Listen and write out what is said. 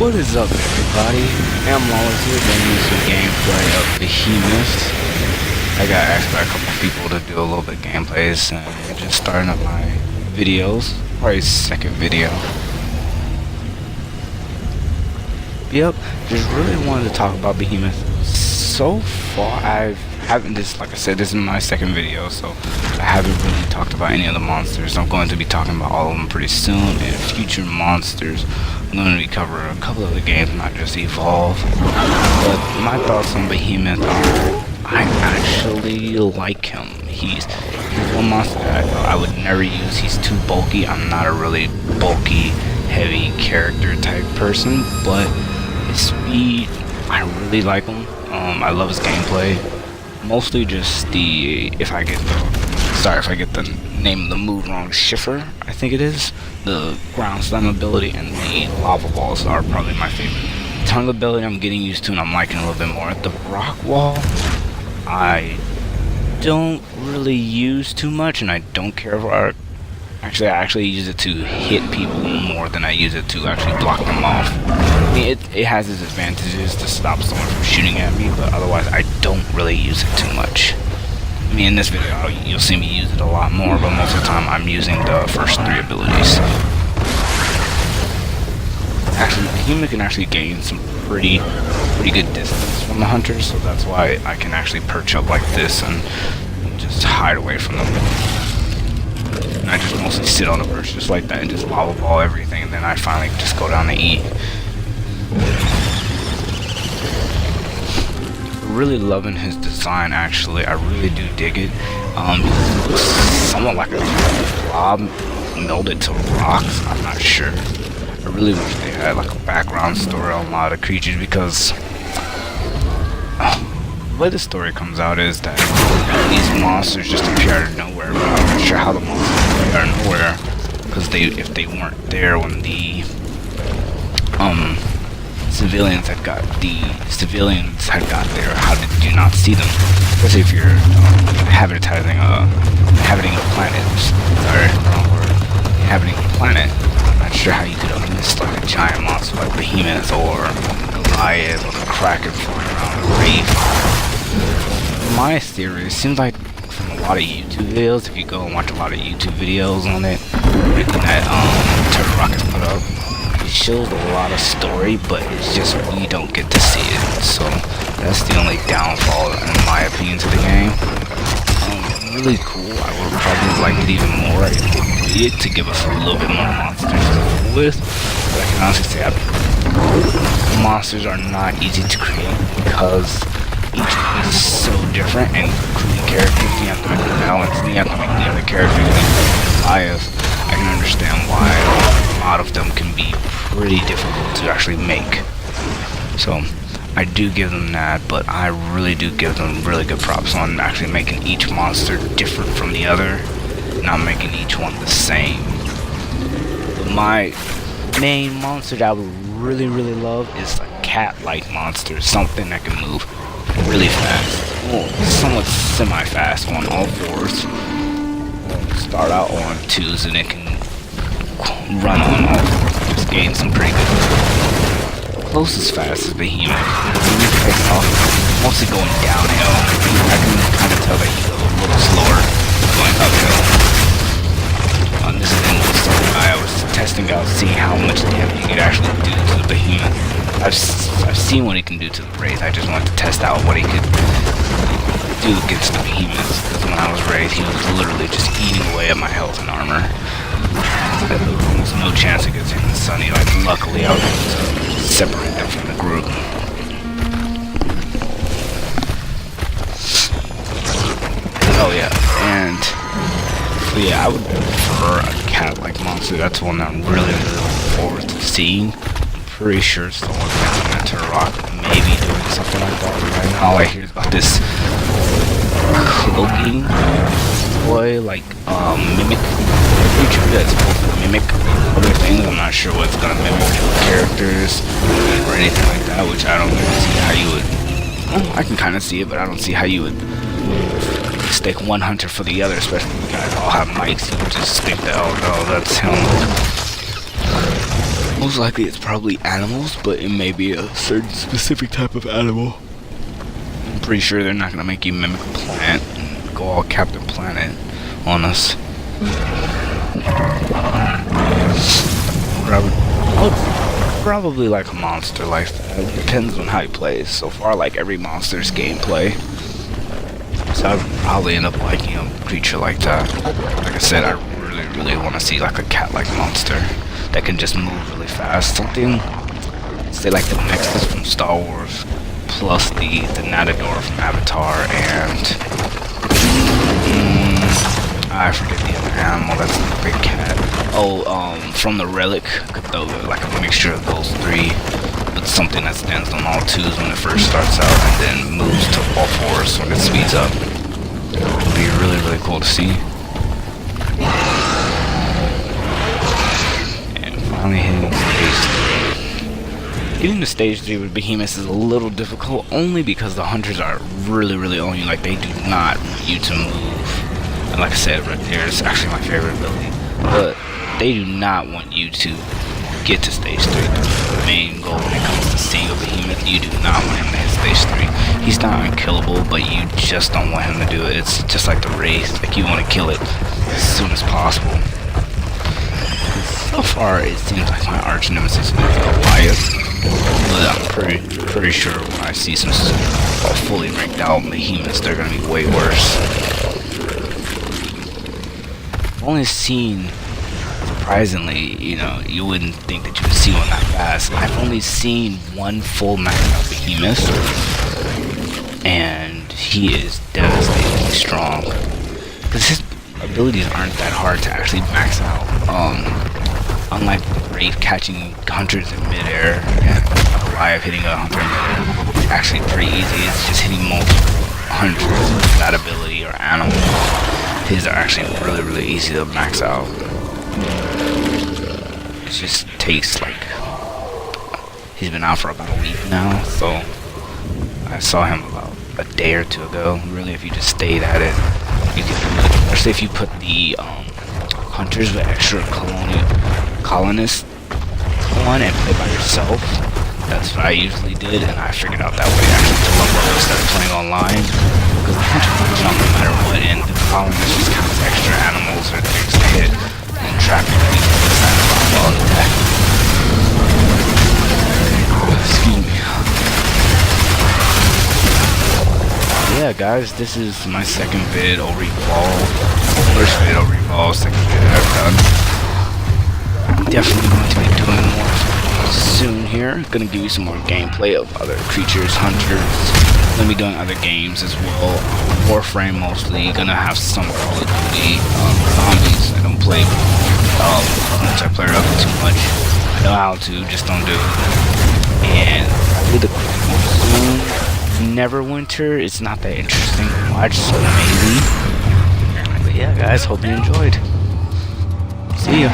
What is up, everybody? I'm Lawless here, bringing you some gameplay of Behemoth. I got asked by a couple people to do a little bit of gameplays, and I'm just starting up my videos. Probably second video. Yep, just really wanted to talk about Behemoth. So far, like I said, this is my second video, so I haven't really talked about any of the monsters. I'm going to be talking about all of them pretty soon, and future monsters. I'm going to be covering a couple of the games, not just Evolve. But my thoughts on Behemoth are, I actually like him. He's one monster that I would never use. He's too bulky. I'm not a really bulky, heavy character type person, but his speed, I really like him. I love his gameplay. Mostly just if I get the name of the move wrong, Schiffer, I think it is. The ground slam ability and the lava balls are probably my favorite. Tongue ability I'm getting used to and I'm liking a little bit more. The rock wall, I don't really use too much, and I don't care for it. Actually, I actually use it to hit people more than I use it to actually block them off. I mean, it has its advantages to stop someone from shooting at me, but otherwise I don't really use it too much. I mean, in this video, you'll see me use it a lot more, but most of the time I'm using the first three abilities. Actually, Behemoth can actually gain some pretty good distance from the hunters, so that's why I can actually perch up like this and just hide away from them. And I just mostly sit on a perch just like that and just lava ball everything, and then I finally just go down to E. Really loving his design, actually. I really do dig it. He looks somewhat like a blob melded to rocks. I'm not sure. I really wish they had like a background story on a lot of creatures, because the way the story comes out is that these monsters just appear out of nowhere, but I'm not sure how the monsters appear out of nowhere, because if they weren't there when the civilians had got there, how did you not see them? Especially if you're inhabiting a planet. I'm not sure how you could have missed like a giant monster like Behemoth or Goliath or the Kraken flying around the reef. My theory, it seems like from a lot of YouTube videos, if you go and watch a lot of YouTube videos on it, everything that Turtle Rock has put up, it shows a lot of story, but it's just we don't get to see it. So that's the only downfall, in my opinion, to the game. Really cool. I would probably like it even more if they did to give us a little bit more monsters to deal with. But I can honestly say monsters are not easy to create, because each one is so different, and creating characters, you have to make them balanced, and you have to make the other characters biased. I can understand why a lot of them can be pretty difficult to actually make. So I do give them that, but I really do give them really good props on actually making each monster different from the other, not making each one the same. But my main monster that I would really love is a cat-like monster, something that can move really fast, well, somewhat semi-fast on all fours. Start out on twos, and it can run on all fours and just gain some pretty good. Close as fast as Behemoth. Behemoth takes off mostly going downhill. I can kind of tell that he's a little slower going uphill. This is in the story. I was testing out, seeing how much damage he could actually do to the Behemoth. I've seen what he can do to the Wraith. I just wanted to test out what he could do against the Behemoths, because when I was Wraith, he was literally just eating away at my health and armor. I had almost no chance against him and Sunny. Like, luckily I was able to separate them from the group. Oh yeah, and so yeah, I would prefer a cat-like monster. That's one that I'm really looking forward to seeing. I'm pretty sure it's the one that's Turtle Rock maybe doing something like that. Right now, all I hear is about this cloaking toy, like mimic creature that's supposed to mimic other things. I'm not sure what's gonna mimic characters or anything like that, which I don't really see how you would. Well, I can kind of see it, but I don't see how you would mistake one hunter for the other, especially when you guys all have mics. You would just think that, oh no, that's him. Most likely it's probably animals, but it may be a certain specific type of animal. I'm pretty sure they're not gonna make you mimic a plant and go all Captain Planet on us. Probably like a monster like that. It depends on how you play. So far, like every monster's gameplay. So I'd probably end up liking a creature like that. Like I said, I really want to see like a cat-like monster that can just move really fast. Something, say like the Nexus from Star Wars, plus the Natador from Avatar, and I forget the other animal. That's the big cat. Oh, from the Relic, like a mixture of those three, but something that stands on all twos when it first starts out, and then moves to all fours when it speeds up. It would be really cool to see. And finally hitting stage 3. Getting to stage 3 with Behemoth is a little difficult, only because the hunters are really on you. Like, they do not want you to move. And like I said, right there, it's actually my favorite ability. But they do not want you to get to stage 3. That's the main goal when it comes to seeing a Behemoth. You do not want him to hit stage 3. He's not unkillable, but you just don't want him to do it. It's just like the Wraith. Like, you want to kill it as soon as possible. So far, it seems like my arch nemesis is Goliath. But I'm pretty sure when I see some fully ranked out Behemoths, they're going to be way worse. I've only seen, surprisingly, you know, you wouldn't think that you would see one that fast. I've only seen one full maxed out Behemoth, and he is devastatingly strong. Because his abilities aren't that hard to actually max out. Unlike the Wraith catching hunters in midair and Goliath hitting a hunter in midair, it's actually pretty easy. It's just hitting multiple hunters with that ability or animal. His are actually really easy to max out. It just takes like, he's been out for about a week now, so I saw him about a day or two ago. Really, if you just stayed at it, you can do it. Especially if you put the hunters with extra colonists on and play by yourself. That's what I usually did, and I figured out that way actually to level up instead of playing online. Because the hunter can jump no matter what, and the colonists just count as extra animals or things to hit and trap your people with that ball attack. Excuse me. Yeah, guys, this is my second vid over Evolve. First vid over Evolve, second vid I've done. I'm definitely going to be doing more soon here. Gonna give you some more gameplay of other creatures, hunters. Gonna be doing other games as well. Warframe mostly. Gonna have some Call of Duty, zombies. I don't play multiplayer of it too much. I know how to, just don't do it. And probably the soon. Neverwinter, it's not that interesting to watch, so maybe. But yeah, guys, hope you enjoyed. See ya.